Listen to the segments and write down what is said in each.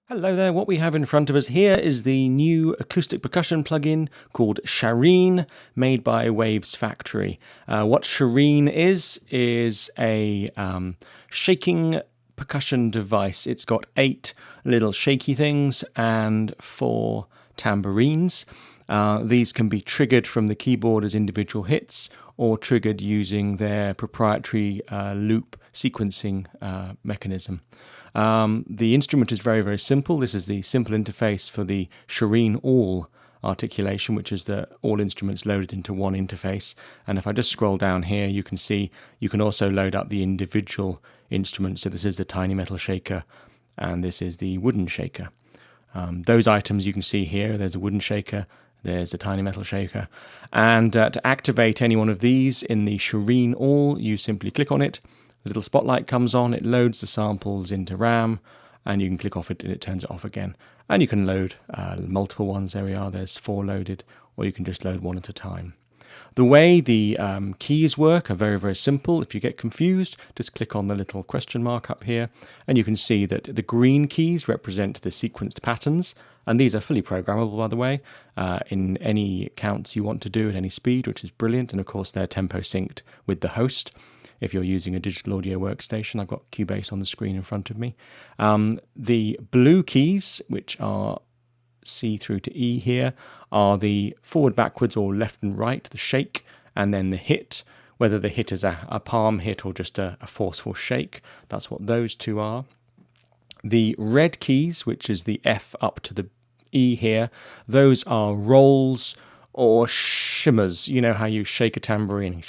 Hello there, what we have in front of us here is the new acoustic percussion plugin called Sharine, made by Wavesfactory. What Sharine is a shaking percussion device. It's got 8 little shaky things and 4 tambourines. These can be triggered from the keyboard as individual hits or triggered using their proprietary loop sequencing mechanism. The instrument is very, very simple. This is the simple interface for the Sharine All articulation, which is the all instruments loaded into one interface. And if I just scroll down here, you can see you can also load up the individual instruments. So this is the tiny metal shaker, and this is the wooden shaker. Those items you can see here, there's a wooden shaker, there's a tiny metal shaker. And to activate any one of these in the Sharine All, you simply click on it. The little spotlight comes on, it loads the samples into RAM, and you can click off it and it turns it off again. And you can load multiple ones. There we are, there's 4 loaded, or you can just load one at a time. The way the keys work are very, very simple. If you get confused, just click on the little question mark up here, and you can see that the green keys represent the sequenced patterns, and these are fully programmable, by the way, in any counts you want to do at any speed, which is brilliant, and of course they're tempo synced with the host. If you're using a digital audio workstation, I've got Cubase on the screen in front of me. The blue keys, which are C through to E here, are the forward, backwards, or left and right, the shake, and then the hit, whether the hit is a palm hit or just a forceful shake. That's what those two are. The red keys, which is the F up to the E here, those are rolls or shimmers. You know how you shake a tambourine.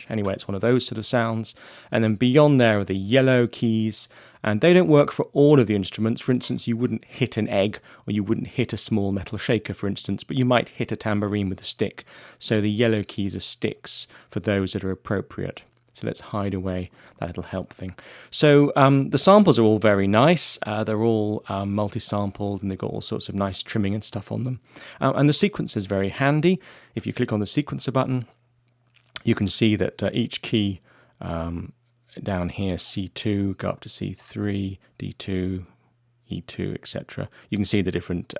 Anyway, it's one of those sort of sounds. And then beyond there are the yellow keys, and they don't work for all of the instruments. For instance, you wouldn't hit an egg, or you wouldn't hit a small metal shaker, for instance, but you might hit a tambourine with a stick. So the yellow keys are sticks for those that are appropriate. So let's hide away that little help thing. So the samples are all very nice. They're all multi-sampled, and they've got all sorts of nice trimming and stuff on them. And the sequencer is very handy. If you click on the sequencer button, you can see that each key down here, C2, go up to C3, D2, E2, etc. You can see the different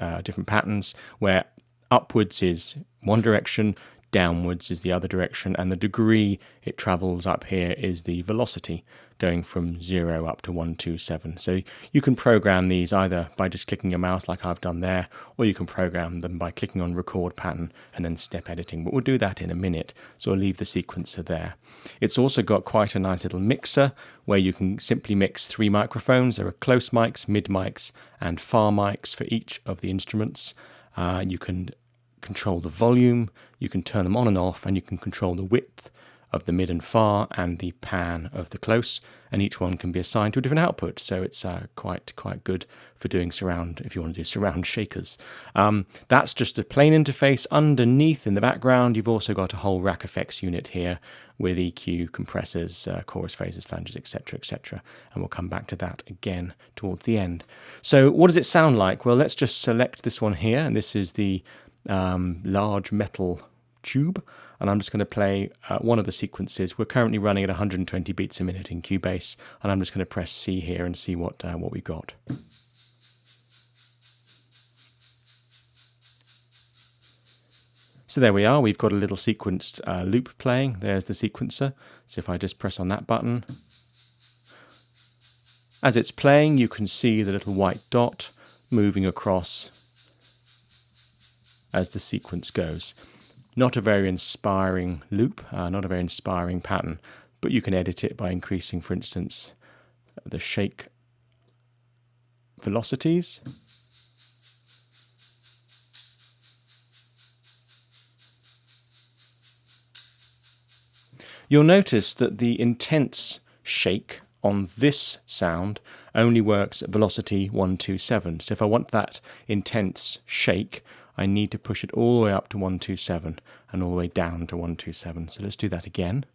patterns, where upwards is one direction, downwards is the other direction, and the degree it travels up here is the velocity, going from 0 up to 127. So you can program these either by just clicking your mouse like I've done there, or you can program them by clicking on record pattern and then step editing, but we'll do that in a minute, so I'll leave the sequencer there. It's also got quite a nice little mixer where you can simply mix 3 microphones. There are close mics, mid mics, and far mics for each of the instruments. You can control the volume, you can turn them on and off, and you can control the width of the mid and far and the pan of the close, and each one can be assigned to a different output, so it's quite good for doing surround, if you want to do surround shakers. That's just a plain interface. Underneath in the background you've also got a whole rack effects unit here with EQ, compressors, chorus phases, flanges, etc, and we'll come back to that again towards the end. So what does it sound like? Well, let's just select this one here, and this is the large metal tube, and I'm just going to play one of the sequences. We're currently running at 120 beats a minute in Cubase, and I'm just going to press C here and see what we got. So there we are, we've got a little sequenced loop playing. There's the sequencer. So if I just press on that button, as it's playing, you can see the little white dot moving across as the sequence goes. Not a very inspiring loop, not a very inspiring pattern, but you can edit it by increasing, for instance, the shake velocities. You'll notice that the intense shake on this sound only works at velocity 127. So if I want that intense shake, I need to push it all the way up to 127 and all the way down to 127. So let's do that again.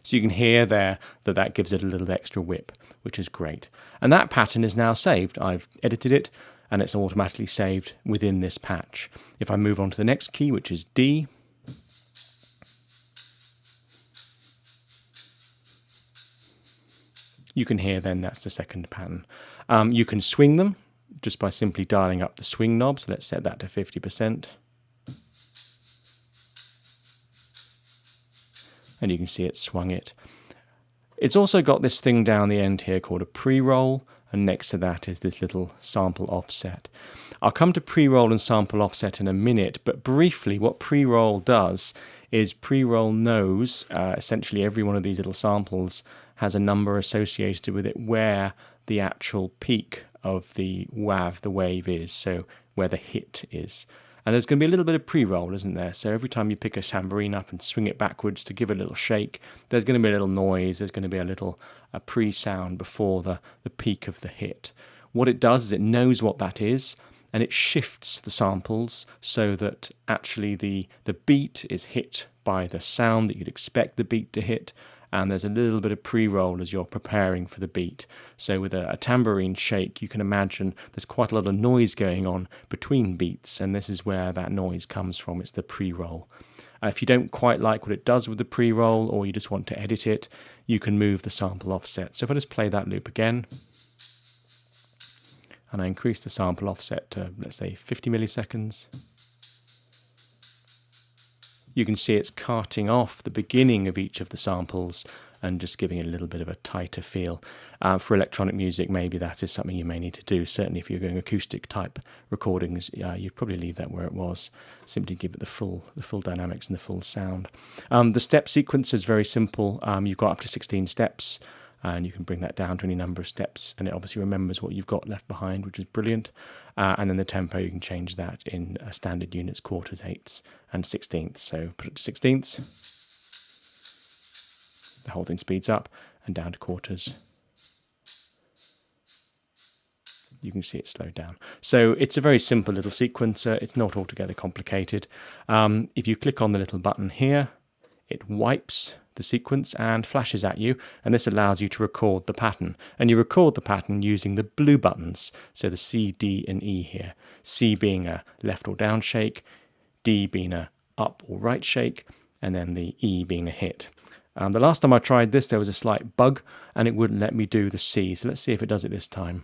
So you can hear there that gives it a little extra whip, which is great. And that pattern is now saved. I've edited it, and it's automatically saved within this patch. If I move on to the next key, which is D, You can hear then that's the second pattern. You can swing them just by simply dialing up the swing knob. So let's set that to 50%. And you can see it swung it. It's also got this thing down the end here called a pre-roll, and next to that is this little sample offset. I'll come to pre-roll and sample offset in a minute, but briefly what pre-roll does is pre-roll knows essentially every one of these little samples has a number associated with it where the actual peak of the WAV, the wave is, so where the hit is. And there's going to be a little bit of pre-roll, isn't there? So every time you pick a tambourine up and swing it backwards to give it a little shake, there's going to be a little noise, there's going to be a little pre-sound before the peak of the hit. What it does is it knows what that is, and it shifts the samples so that actually the beat is hit by the sound that you'd expect the beat to hit, and there's a little bit of pre-roll as you're preparing for the beat. So with a tambourine shake, you can imagine there's quite a lot of noise going on between beats, and this is where that noise comes from. It's the pre-roll. If you don't quite like what it does with the pre-roll, or you just want to edit it, you can move the sample offset. So if I just play that loop again, and I increase the sample offset to, let's say, 50 milliseconds, you can see it's carting off the beginning of each of the samples and just giving it a little bit of a tighter feel. For electronic music, maybe that is something you may need to do. Certainly if you're doing acoustic type recordings, you'd probably leave that where it was, simply give it the full dynamics and the full sound. The step sequence is very simple. You've got up to 16 steps, and you can bring that down to any number of steps, and it obviously remembers what you've got left behind, which is brilliant. And then the tempo, you can change that in standard units, quarters, eighths, and sixteenths. So put it to sixteenths, the whole thing speeds up, and down to quarters. You can see it slowed down. So it's a very simple little sequencer. It's not altogether complicated. If you click on the little button here, it wipes the sequence and flashes at you, and this allows you to record the pattern. And you record the pattern using the blue buttons, so the C, D, and E here. C being a left or down shake, D being a up or right shake, and then the E being a hit. The last time I tried this, there was a slight bug, and it wouldn't let me do the C. So let's see if it does it this time.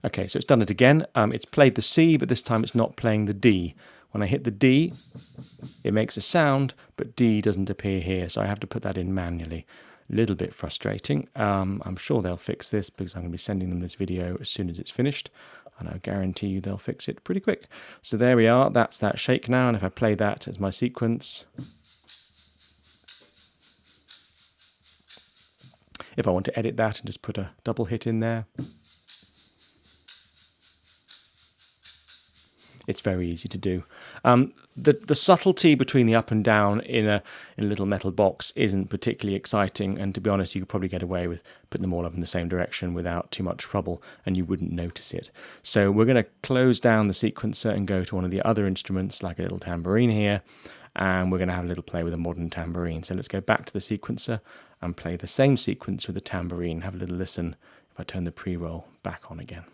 Okay, so it's done it again. It's played the C, but this time it's not playing the D. When I hit the D, it makes a sound, but D doesn't appear here, so I have to put that in manually. A little bit frustrating. I'm sure they'll fix this because I'm going to be sending them this video as soon as it's finished, and I guarantee you they'll fix it pretty quick. So there we are. That's that shake now, and if I play that as my sequence, if I want to edit that and just put a double hit in there, it's very easy to do. The subtlety between the up and down in a little metal box isn't particularly exciting, and to be honest, you could probably get away with putting them all up in the same direction without too much trouble, and you wouldn't notice it. So we're going to close down the sequencer and go to one of the other instruments, like a little tambourine here, and we're going to have a little play with a modern tambourine. So let's go back to the sequencer and play the same sequence with the tambourine. Have a little listen if I turn the pre-roll back on again.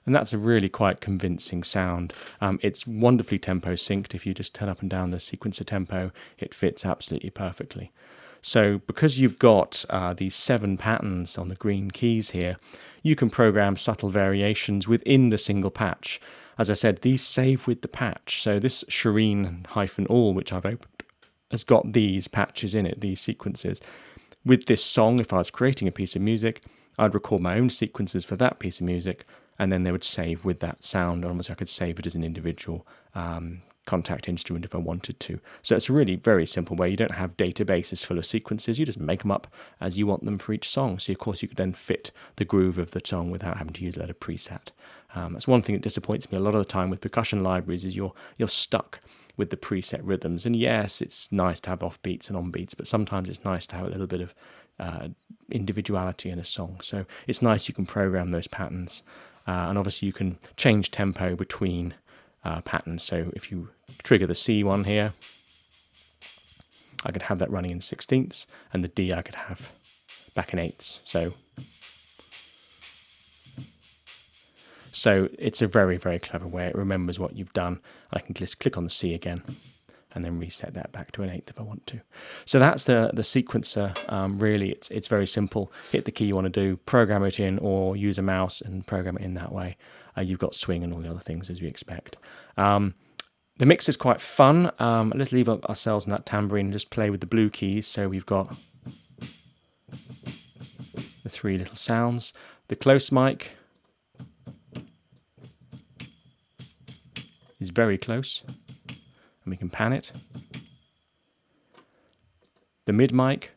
And that's a really quite convincing sound. It's wonderfully tempo synced. If you just turn up and down the sequencer tempo, it fits absolutely perfectly. So because you've got these 7 patterns on the green keys here, you can program subtle variations within the single patch. As I said, these save with the patch. So this Sharine-all, which I've opened, has got these patches in it, these sequences. With this song, if I was creating a piece of music, I'd record my own sequences for that piece of music, and then they would save with that sound. And obviously I could save it as an individual Kontakt instrument if I wanted to. So it's a really very simple way. You don't have databases full of sequences. You just make them up as you want them for each song. So of course you could then fit the groove of the song without having to use a lot of preset. That's one thing that disappoints me a lot of the time with percussion libraries, is you're stuck with the preset rhythms. And yes, it's nice to have off beats and on beats, but sometimes it's nice to have a little bit of individuality in a song. So it's nice you can program those patterns. And obviously you can change tempo between patterns. So if you trigger the C one here, I could have that running in 16ths, and the D I could have back in eighths. So it's a very, very clever way. It remembers what you've done. I can just click on the C again and then reset that back to an eighth if I want to. So that's the sequencer. Really, it's very simple. Hit the key you want to do, program it in, or use a mouse and program it in that way. You've got swing and all the other things as we expect. The mix is quite fun. Let's leave ourselves in that tambourine and just play with the blue keys. So we've got the three little sounds. The close mic is very close, and we can pan it. The mid mic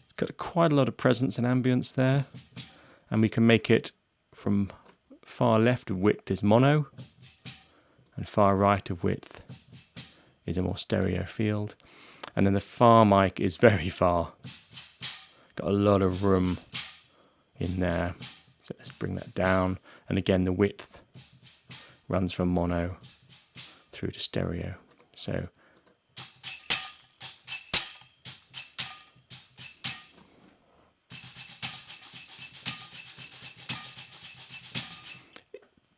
it's got quite a lot of presence and ambience there, and we can make it from far left of width is mono, and far right of width is a more stereo field. And then the far mic is very far, got a lot of room in there. So let's bring that down, and again the width runs from mono through to stereo. So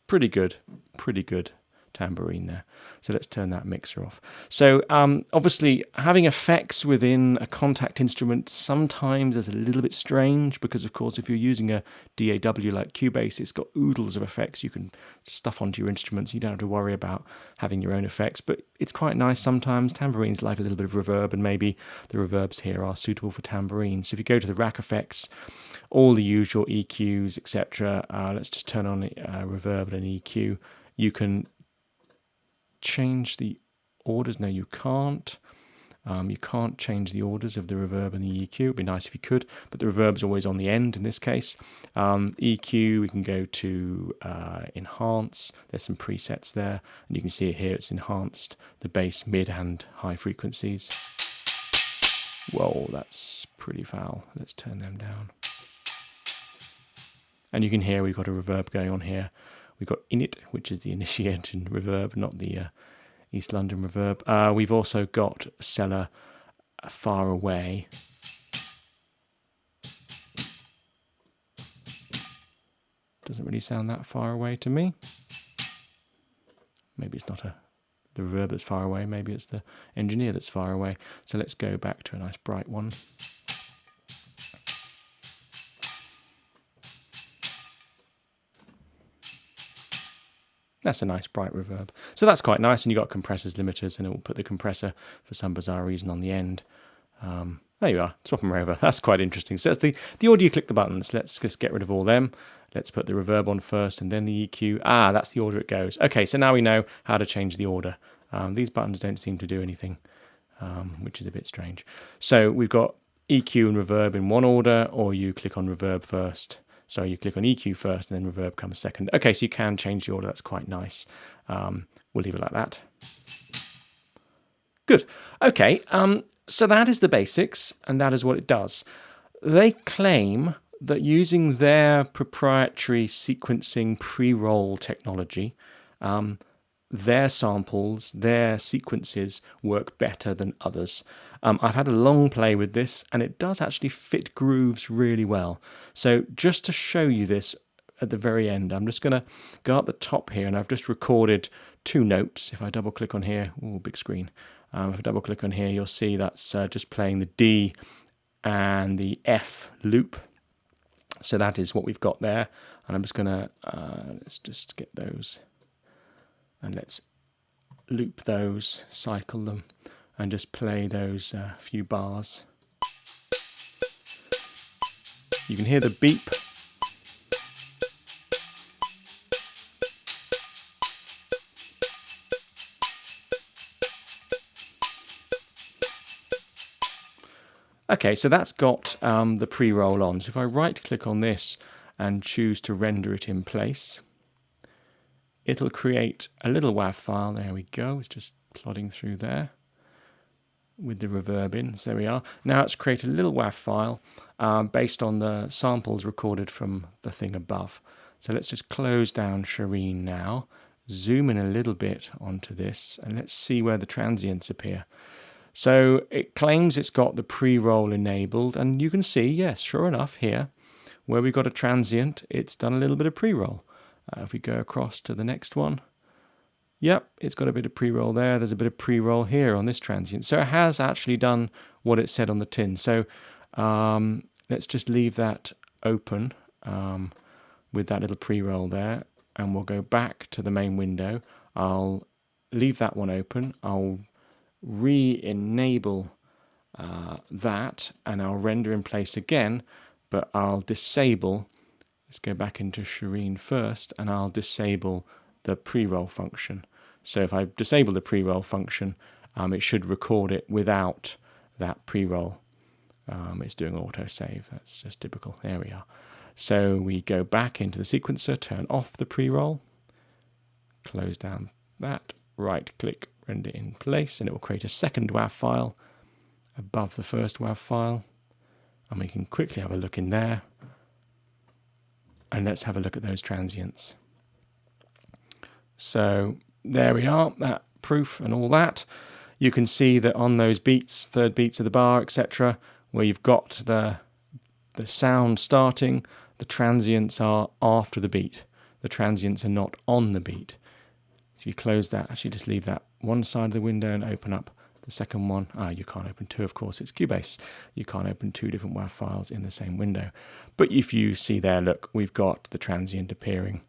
pretty good tambourine there. So let's turn that mixer off. So obviously having effects within a Kontakt instrument sometimes is a little bit strange, because of course if you're using a DAW like Cubase, it's got oodles of effects you can stuff onto your instruments. You don't have to worry about having your own effects, but it's quite nice sometimes. Tambourines like a little bit of reverb, and maybe the reverbs here are suitable for tambourines. So if you go to the rack effects, all the usual EQs, etc. Let's just turn on reverb and an EQ. You can change the orders. No, you can't. You can't change the orders of the reverb and the EQ. It'd be nice if you could, but the reverb's always on the end in this case. EQ, we can go to enhance. There's some presets there, and you can see it here. It's enhanced the bass, mid, and high frequencies. Whoa, that's pretty foul. Let's turn them down. And you can hear we've got a reverb going on here. We've got init, which is the initiating reverb, not the East London reverb. We've also got Cellar far away. Doesn't really sound that far away to me. Maybe it's not the reverb that's far away, maybe it's the engineer that's far away. So let's go back to a nice bright one. That's a nice bright reverb. So that's quite nice, and you've got compressors, limiters, and it will put the compressor, for some bizarre reason, on the end. There you are, swap them over. That's quite interesting. So that's the audio, click the buttons. Let's just get rid of all them. Let's put the reverb on first, and then the EQ. That's the order it goes. Okay, so now we know how to change the order. These buttons don't seem to do anything, which is a bit strange. So we've got EQ and reverb in one order, or you click on reverb first. So you click on EQ first and then reverb comes second. Okay, so you can change the order. That's quite nice. We'll leave it like that. Good. Okay, so that is the basics, and that is what it does. They claim that using their proprietary sequencing pre-roll technology, their samples, their sequences work better than others. I've had a long play with this, and it does actually fit grooves really well. So just to show you this at the very end, I'm just going to go up the top here, and I've just recorded 2 notes. If I double click on here, big screen. If I double click on here, you'll see that's just playing the D and the F loop. So that is what we've got there. And I'm just going to, let's just get those, and let's loop those, cycle them, and just play those few bars. You can hear the beep. Okay, so that's got the pre-roll on. So if I right-click on this and choose to render it in place, it'll create a little WAV file. There we go. It's just plodding through there with the reverb in. So there we are. Now it's created a little WAV file based on the samples recorded from the thing above. So let's just close down Sharine now, zoom in a little bit onto this and let's see where the transients appear. So it claims it's got the pre-roll enabled, and you can see, yes, sure enough, here, where we've got a transient, it's done a little bit of pre-roll. If we go across to the next one, yep, it's got a bit of pre-roll there. There's a bit of pre-roll here on this transient. So it has actually done what it said on the tin. So let's just leave that open with that little pre-roll there, and we'll go back to the main window. I'll leave that one open. I'll re-enable that, and I'll render in place again, but I'll disable, let's go back into Sharine first, and I'll disable the pre-roll function. So if I disable the pre-roll function, it should record it without that pre-roll. It's doing autosave, that's just typical. There we are. So we go back into the sequencer, turn off the pre-roll, close down that, right click, render in place, and it will create a second WAV file above the first WAV file. And we can quickly have a look in there. And let's have a look at those transients. So there we are, that proof and all that. You can see that on those beats, third beats of the bar, etc., where you've got the sound starting, the transients are after the beat. The transients are not on the beat. So if you close that, actually just leave that one side of the window and open up the second one. You can't open two, of course, it's Cubase. You can't open two different WAV files in the same window. But if you see there, look, we've got the transient appearing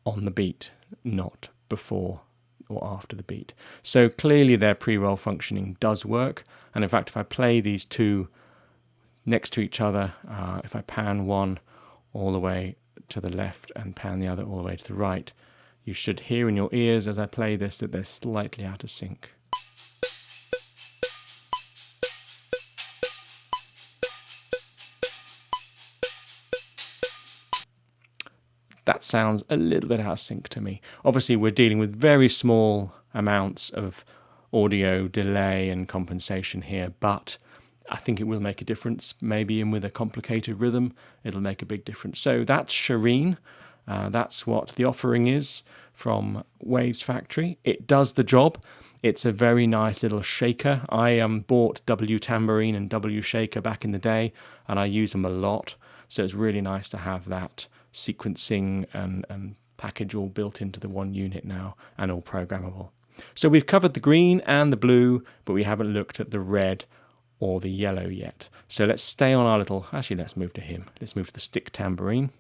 on the beat, not before or after the beat. So clearly their pre-roll functioning does work. And in fact, if I play these two next to each other, if I pan one all the way to the left and pan the other all the way to the right, you should hear in your ears as I play this that they're slightly out of sync. That sounds a little bit out of sync to me. Obviously, we're dealing with very small amounts of audio delay and compensation here, but I think it will make a difference. Maybe in with a complicated rhythm, it'll make a big difference. So that's Sharine. That's what the offering is from Wavesfactory. It does the job. It's a very nice little shaker. I bought W Tambourine and W Shaker back in the day, and I use them a lot. So it's really nice to have that sequencing and package all built into the one unit now and all programmable. So we've covered the green and the blue, but we haven't looked at the red or the yellow yet. So let's stay on our little, actually let's move to him. Let's move to the stick tambourine.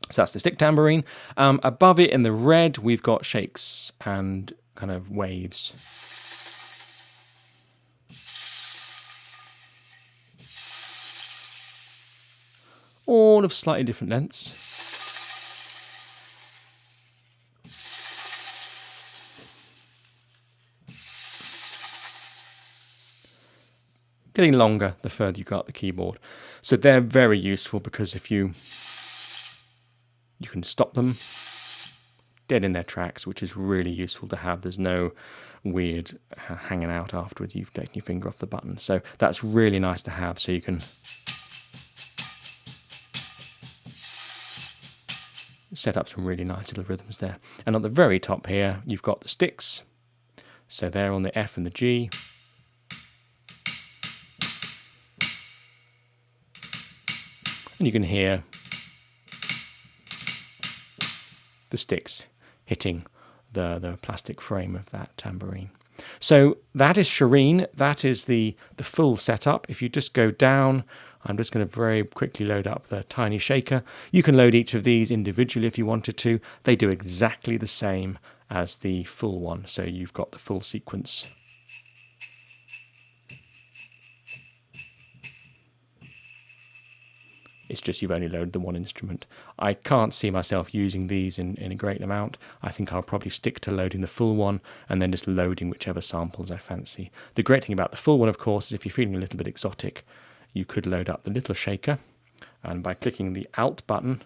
So that's the stick tambourine. Above it in the red, we've got shakes and kind of waves. All of slightly different lengths. Getting longer the further you go up the keyboard. So they're very useful because if you can stop them dead in their tracks, which is really useful to have. There's no weird hanging out afterwards. You've taken your finger off the button. So that's really nice to have, so you can set up some really nice little rhythms there. And at the very top here, you've got the sticks. So they're on the F and the G. And you can hear the sticks hitting the plastic frame of that tambourine. So that is Sharine. That is the full setup. If you just go down, I'm just going to very quickly load up the tiny shaker. You can load each of these individually if you wanted to. They do exactly the same as the full one. So you've got the full sequence. It's just you've only loaded the one instrument. I can't see myself using these in a great amount. I think I'll probably stick to loading the full one and then just loading whichever samples I fancy. The great thing about the full one, of course, is if you're feeling a little bit exotic, you could load up the little shaker, and by clicking the Alt button,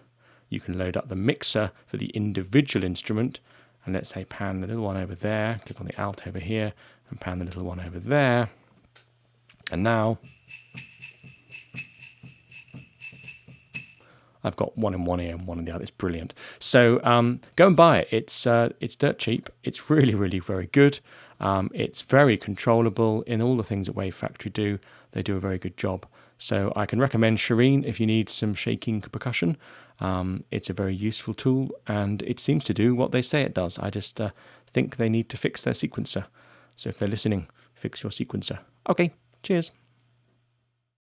you can load up the mixer for the individual instrument. And let's say pan the little one over there, click on the Alt over here, and pan the little one over there. And now I've got one in one ear and one in the other. It's brilliant. So go and buy it. It's dirt cheap. It's really, really very good. It's very controllable in all the things that Wavesfactory do. They do a very good job. So I can recommend Sharine if you need some shaking percussion. It's a very useful tool, and it seems to do what they say it does. I just think they need to fix their sequencer. So if they're listening, fix your sequencer. Okay, cheers.